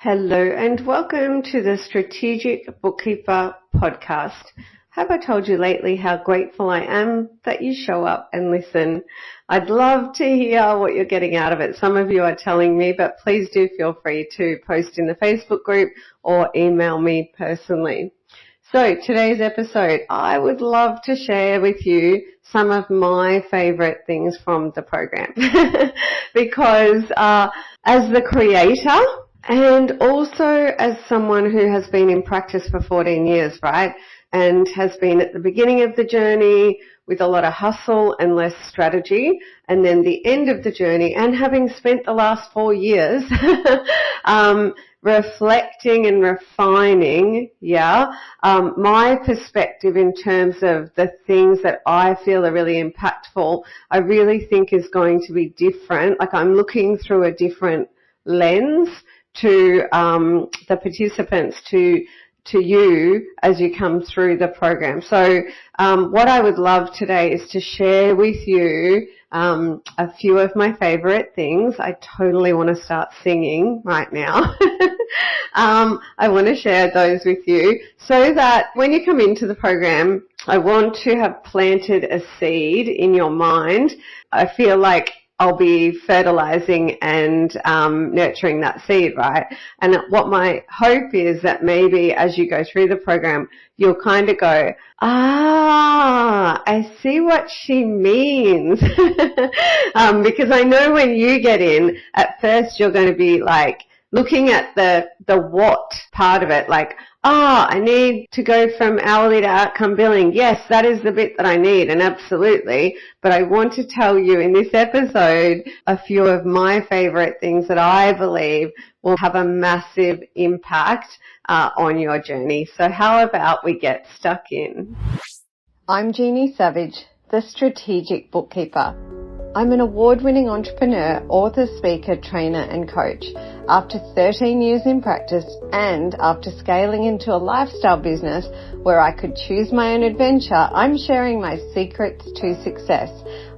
Hello and welcome to the Strategic Bookkeeper podcast. Have I told you lately how grateful I am that you show up and listen? I'd love to hear what you're getting out of it. Some of you are telling me, but please do feel free to post in the Facebook group or email me personally. So today's episode, I would love to share with you some of my favorite things from the program because as the creator, and also as someone who has been in practice for 14 years, right, and has been at the beginning of the journey with a lot of hustle and less strategy, and then the end of the journey, and having spent the last 4 years reflecting and refining, my perspective in terms of the things that I feel are really impactful, I really think is going to be different. Like I'm looking through a different lens to the participants, to you as you come through the program. So what I would love today is to share with you a few of my favorite things. I totally want to start singing right now. I want to share those with you so that when you come into the program, I want to have planted a seed in your mind. I feel like I'll be fertilizing and nurturing that seed, right? And what my hope is that maybe as you go through the program, you'll kind of go, I see what she means. Because I know when you get in, at first you're going to be like looking at the what part of it, like, I need to go from hourly to outcome billing. Yes, that is the bit that I need, and absolutely. But I want to tell you in this episode a few of my favorite things that I believe will have a massive impact on your journey. So how about we get stuck in? I'm Jeannie Savage, the Strategic Bookkeeper. I'm an award-winning entrepreneur, author, speaker, trainer and coach. After 13 years in practice and after scaling into a lifestyle business where I could choose my own adventure, I'm sharing my secrets to success,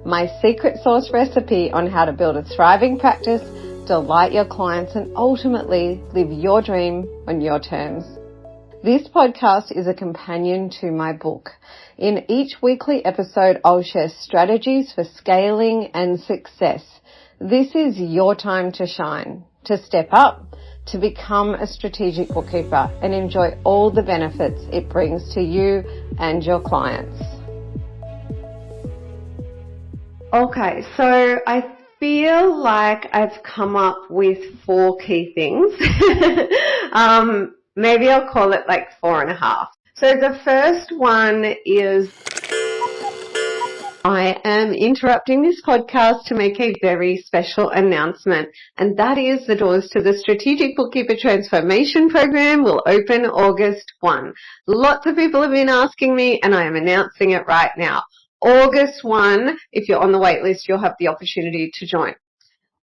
my secret sauce recipe on how to build a thriving practice, delight your clients and ultimately live your dream on your terms. This podcast is a companion to my book. In each weekly episode, I'll share strategies for scaling and success. This is your time to shine, to step up, to become a strategic bookkeeper and enjoy all the benefits it brings to you and your clients. Okay, so I feel like I've come up with 4 key things. Maybe I'll call it like 4.5. So the first one is I am interrupting this podcast to make a very special announcement, and that is the doors to the Strategic Bookkeeper Transformation Program will open August 1. Lots of people have been asking me, and I am announcing it right now. August 1, if you're on the wait list, you'll have the opportunity to join.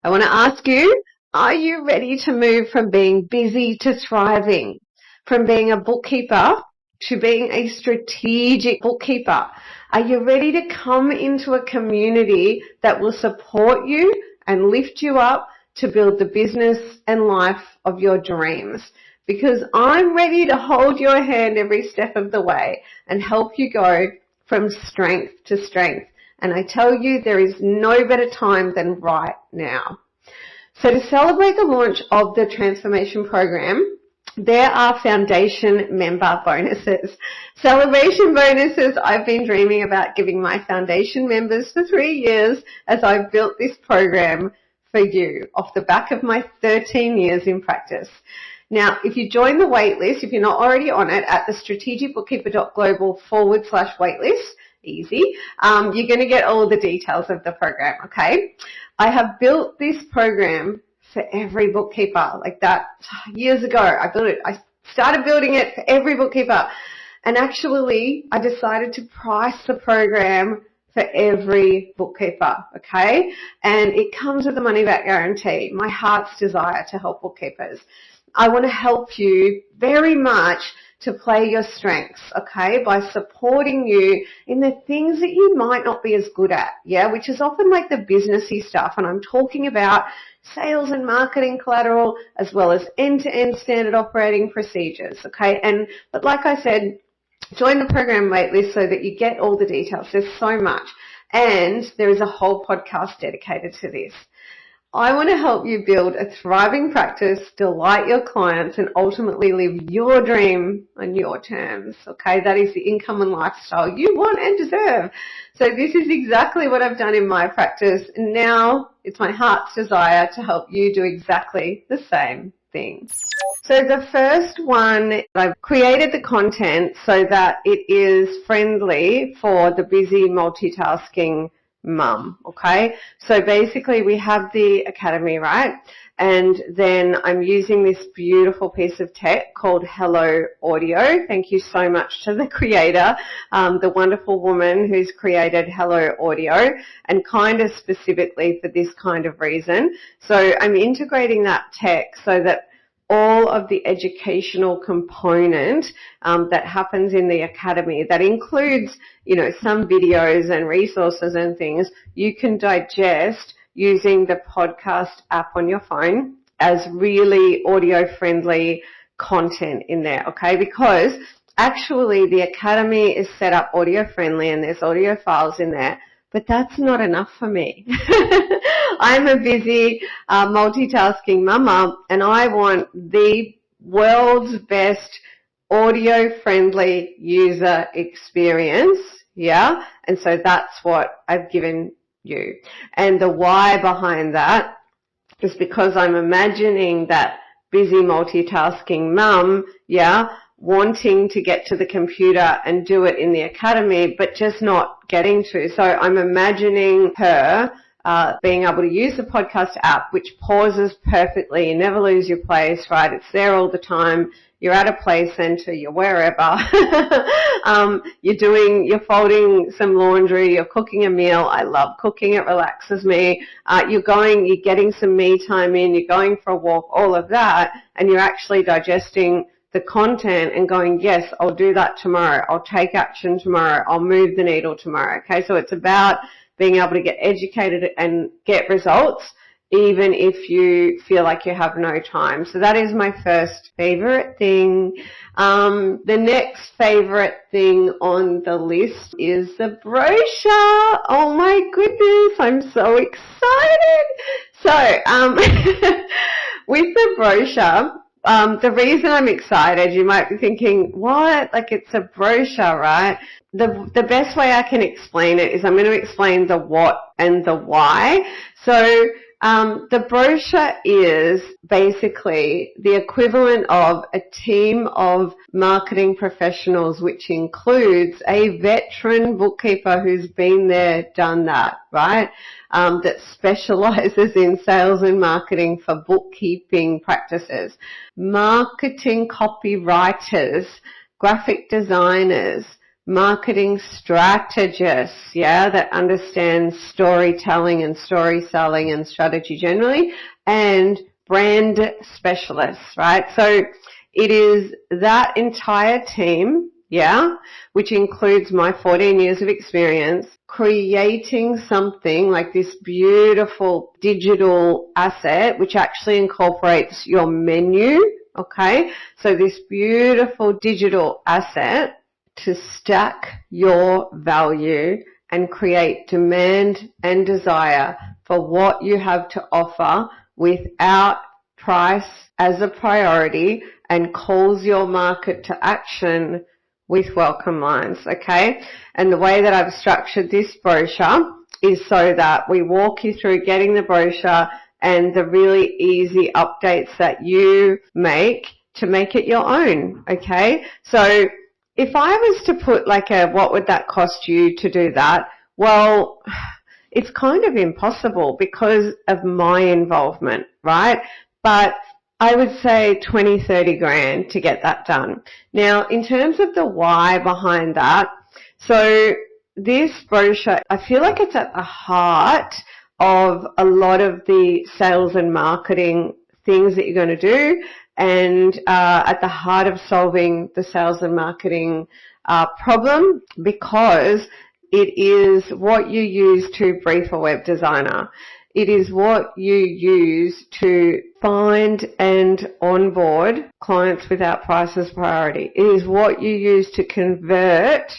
I want to ask you, are you ready to move from being busy to thriving? From being a bookkeeper to being a strategic bookkeeper? Are you ready to come into a community that will support you and lift you up to build the business and life of your dreams? Because I'm ready to hold your hand every step of the way and help you go from strength to strength. And I tell you, there is no better time than right now. So to celebrate the launch of the transformation program, there are foundation member bonuses. Celebration bonuses I've been dreaming about giving my foundation members for 3 years as I've built this program for you off the back of my 13 years in practice. Now, if you join the waitlist, if you're not already on it, at thestrategicbookkeeper.global /waitlist, easy, you're going to get all the details of the program, okay? I have built this program for every bookkeeper, like that years ago. I built it. I started building it for every bookkeeper. And actually, I decided to price the program for every bookkeeper, okay? And it comes with a money back guarantee, my heart's desire to help bookkeepers. I want to help you very much to play your strengths, okay, by supporting you in the things that you might not be as good at, yeah, which is often like the businessy stuff. And I'm talking about sales and marketing collateral as well as end-to-end standard operating procedures, okay? But like I said, join the program waitlist so that you get all the details. There's so much. And there is a whole podcast dedicated to this. I want to help you build a thriving practice, delight your clients, and ultimately live your dream on your terms, okay? That is the income and lifestyle you want and deserve. So this is exactly what I've done in my practice, and now it's my heart's desire to help you do exactly the same thing. So the first one, I've created the content so that it is friendly for the busy multitasking mum, okay? So basically we have the academy, right? And then I'm using this beautiful piece of tech called Hello Audio. Thank you so much to the creator, the wonderful woman who's created Hello Audio, and kind of specifically for this kind of reason. So I'm integrating that tech so that all of the educational component that happens in the academy, that includes, you know, some videos and resources and things, you can digest using the podcast app on your phone as really audio-friendly content in there, okay? Because actually the academy is set up audio-friendly and there's audio files in there, but that's not enough for me. I'm a busy multitasking mama, and I want the world's best audio-friendly user experience, yeah? And so that's what I've given you. And the why behind that is because I'm imagining that busy multitasking mum, yeah, wanting to get to the computer and do it in the academy, but just not getting to. So I'm imagining her being able to use the podcast app, which pauses perfectly. You never lose your place, right? It's there all the time. You're at a play center, you're wherever. You're folding some laundry, you're cooking a meal. I love cooking, it relaxes me. You're getting some me time in, you're going for a walk, all of that, and you're actually digesting the content and going, yes, I'll do that tomorrow. I'll take action tomorrow. I'll move the needle tomorrow. Okay, so it's about being able to get educated and get results even if you feel like you have no time. So that is my first favorite thing. The next favorite thing on the list is the brochure. Oh my goodness, I'm so excited. So with the brochure, the reason I'm excited, you might be thinking, what? Like, it's a brochure, right? The best way I can explain it is I'm going to explain the what and the why. So the brochure is basically the equivalent of a team of marketing professionals, which includes a veteran bookkeeper who's been there, done that, right? That specializes in sales and marketing for bookkeeping practices, marketing copywriters, graphic designers, marketing strategists, yeah, that understand storytelling and story selling and strategy generally, and brand specialists, right? So it is that entire team, yeah, which includes my 14 years of experience, creating something like this beautiful digital asset, which actually incorporates your menu, okay? So this beautiful digital asset to stack your value and create demand and desire for what you have to offer without price as a priority, and calls your market to action with welcome lines, okay? And the way that I've structured this brochure is so that we walk you through getting the brochure and the really easy updates that you make to make it your own, okay? So if I was to put like what would that cost you to do that? Well, it's kind of impossible because of my involvement, right? But I would say 20, 30 grand to get that done. Now, in terms of the why behind that, so this brochure, I feel like it's at the heart of a lot of the sales and marketing things that you're going to do, and at the heart of solving the sales and marketing problem, because it is what you use to brief a web designer. It is what you use to find and onboard clients without price as priority. It is what you use to convert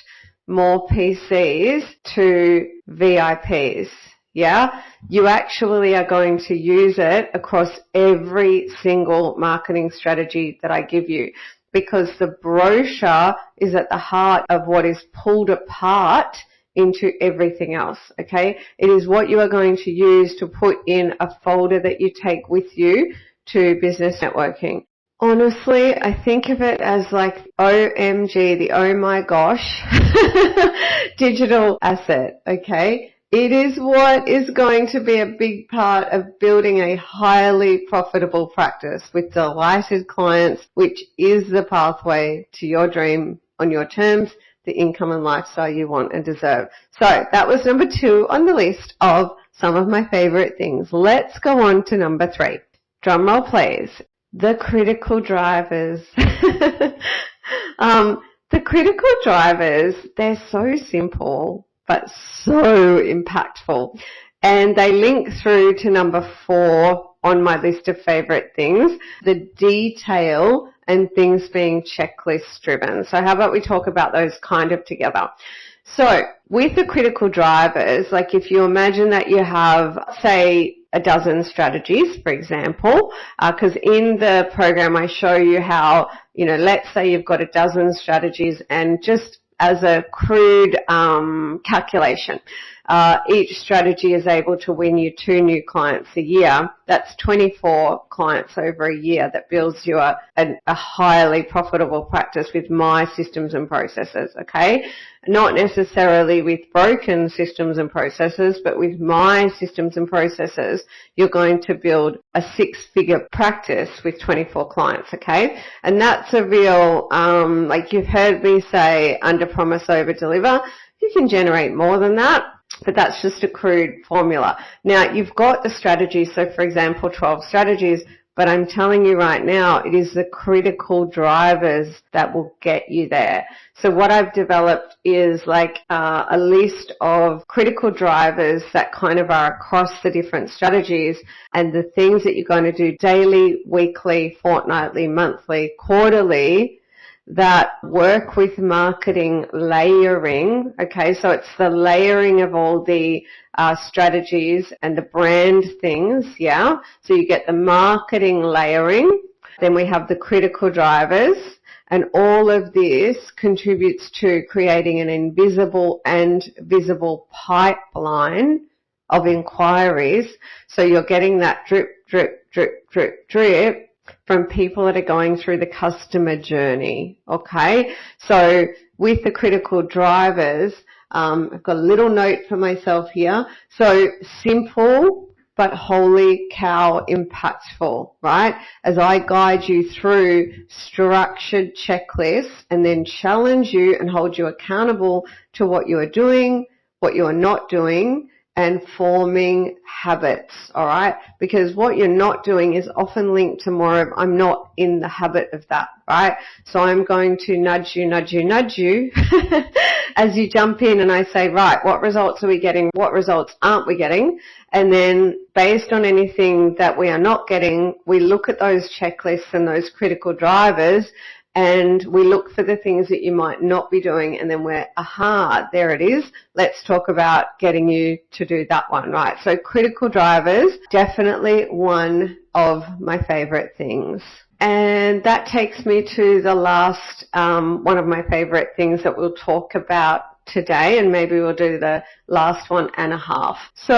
more PCs to VIPs. Yeah, you actually are going to use it across every single marketing strategy that I give you, because the brochure is at the heart of what is pulled apart into everything else, okay? It is what you are going to use to put in a folder that you take with you to business networking. Honestly, I think of it as like OMG, the oh my gosh digital asset, okay? It is what is going to be a big part of building a highly profitable practice with delighted clients, which is the pathway to your dream on your terms, the income and lifestyle you want and deserve. So that was number 2 on the list of some of my favorite things. Let's go on to number 3. Drum roll please. The critical drivers. The critical drivers, they're so simple but so impactful, and they link through to number 4 on my list of favorite things, the detail and things being checklist driven. So how about we talk about those kind of together? So with the critical drivers, like if you imagine that you have, say, a dozen strategies, for example, because in the program I show you how, let's say you've got a dozen strategies, and just as a crude calculation, each strategy is able to win you 2 new clients a year. That's 24 clients over a year that builds you a highly profitable practice with my systems and processes, okay? Not necessarily with broken systems and processes, but with my systems and processes, you're going to build a 6-figure practice with 24 clients, okay? And that's a real, like you've heard me say, under promise, over deliver. You can generate more than that, but that's just a crude formula. Now, you've got the strategies, so for example, 12 strategies, but I'm telling you right now, it is the critical drivers that will get you there. So what I've developed is like a list of critical drivers that kind of are across the different strategies, and the things that you're going to do daily, weekly, fortnightly, monthly, quarterly, that work with marketing layering, okay? So it's the layering of all the strategies and the brand things, yeah? So you get the marketing layering, then we have the critical drivers, and all of this contributes to creating an invisible and visible pipeline of inquiries. So you're getting that drip, drip, drip, drip, drip from people that are going through the customer journey, okay? So with the critical drivers, I've got a little note for myself here. So simple but holy cow impactful, right? As I guide you through structured checklists and then challenge you and hold you accountable to what you are doing, what you are not doing, and forming habits, all right? Because what you're not doing is often linked to more of, I'm not in the habit of that, right? So I'm going to nudge you as you jump in, and I say, right, what results are we getting? What results aren't we getting? And then based on anything that we are not getting, we look at those checklists and those critical drivers, and we look for the things that you might not be doing, and then we're, aha, there it is. Let's talk about getting you to do that one, right? So critical drivers, definitely one of my favorite things. And that takes me to the last one of my favorite things that we'll talk about today, and maybe we'll do the last one and a half. So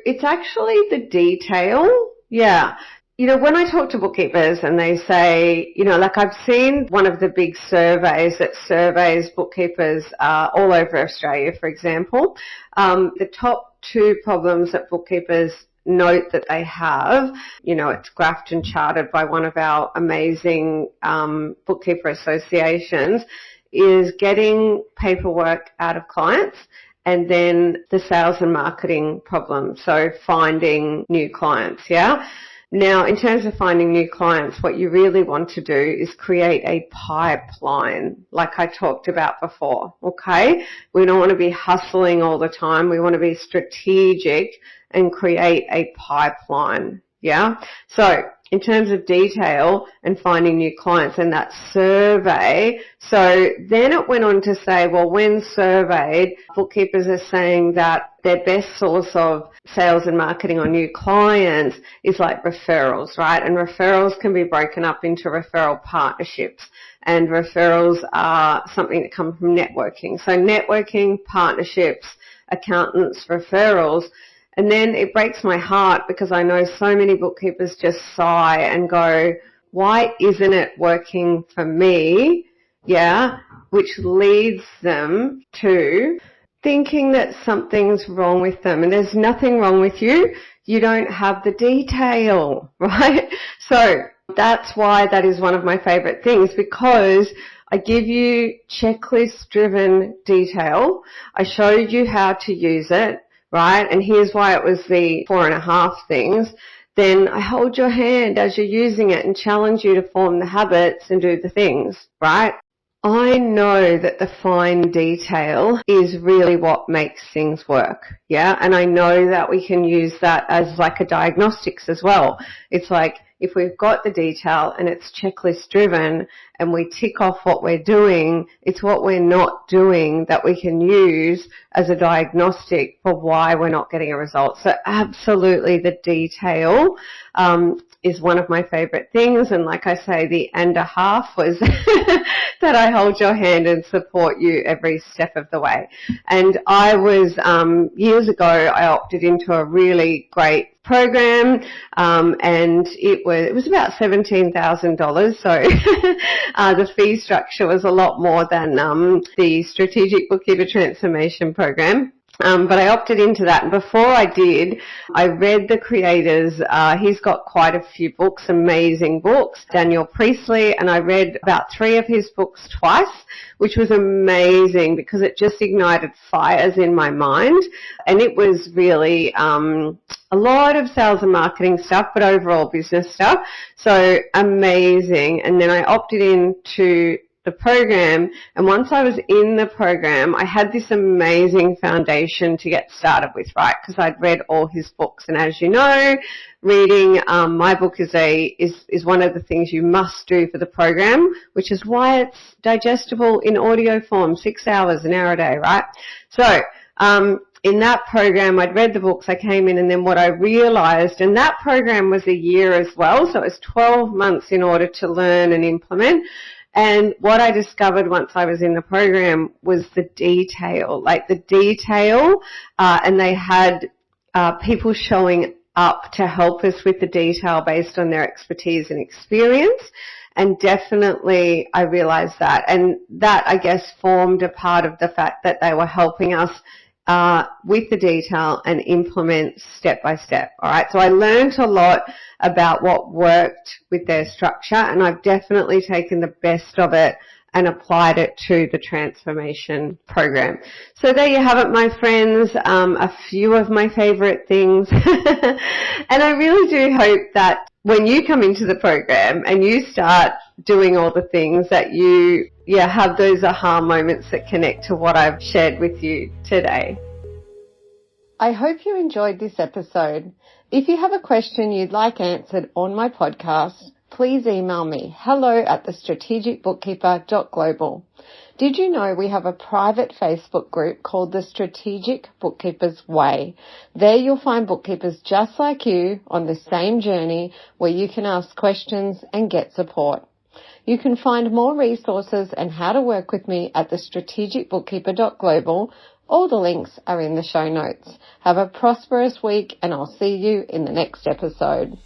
it's actually the detail. Yeah. When I talk to bookkeepers and they say, like I've seen one of the big surveys that surveys bookkeepers all over Australia, for example, the top 2 problems that bookkeepers note that they have, it's graphed and charted by one of our amazing bookkeeper associations, is getting paperwork out of clients and then the sales and marketing problem. So finding new clients, yeah? Now, in terms of finding new clients, what you really want to do is create a pipeline, like I talked about before, okay? We don't want to be hustling all the time. We want to be strategic and create a pipeline, yeah? So in terms of detail and finding new clients and that survey, so then it went on to say, well, when surveyed, bookkeepers are saying that their best source of sales and marketing on new clients is like referrals, right? And referrals can be broken up into referral partnerships. And referrals are something that come from networking. So networking, partnerships, accountants, referrals. And then it breaks my heart because I know so many bookkeepers just sigh and go, why isn't it working for me? Yeah, which leads them to thinking that something's wrong with them. And there's nothing wrong with you. You don't have the detail, right? So that's why that is one of my favorite things, because I give you checklist-driven detail. I showed you how to use it, right? And here's why it was the 4.5 things. Then I hold your hand as you're using it and challenge you to form the habits and do the things, right? I know that the fine detail is really what makes things work, yeah? And I know that we can use that as like a diagnostics as well. It's like if we've got the detail and it's checklist driven and we tick off what we're doing, it's what we're not doing that we can use as a diagnostic for why we're not getting a result. So absolutely the detail is one of my favorite things. And like I say, the and a half was that I hold your hand and support you every step of the way. And I was, years ago, I opted into a really great program, and it was about $17,000. So the fee structure was a lot more than the Strategic Bookkeeper Transformation Program. But I opted into that. And before I did, I read the creators. He's got quite a few books, amazing books, Daniel Priestley, and I read about 3 of his books twice, which was amazing because it just ignited fires in my mind. And it was really a lot of sales and marketing stuff, but overall business stuff. So amazing. And then I opted into the program, and once I was in the program, I had this amazing foundation to get started with, right? Because I'd read all his books, and as you know, reading my book is one of the things you must do for the program, which is why it's digestible in audio form, 6 hours, an hour a day, right? So in that program, I'd read the books, I came in, and then what I realized, and that program was a year as well, so it was 12 months in order to learn and implement. And what I discovered once I was in the program was the detail, and they had people showing up to help us with the detail based on their expertise and experience. And definitely I realized that. And that, I guess, formed a part of the fact that they were helping us with the detail and implement step by step. All right. So I learned a lot about what worked with their structure, and I've definitely taken the best of it and applied it to the transformation program. So there you have it, my friends, a few of my favorite things. And I really do hope that when you come into the program and you start doing all the things that you have those aha moments that connect to what I've shared with you today. I hope you enjoyed this episode. If you have a question you'd like answered on my podcast, please email me, hello@thestrategicbookkeeper.global. Did you know we have a private Facebook group called the Strategic Bookkeepers Way? There you'll find bookkeepers just like you on the same journey where you can ask questions and get support. You can find more resources and how to work with me at thestrategicbookkeeper.global. All the links are in the show notes. Have a prosperous week, and I'll see you in the next episode.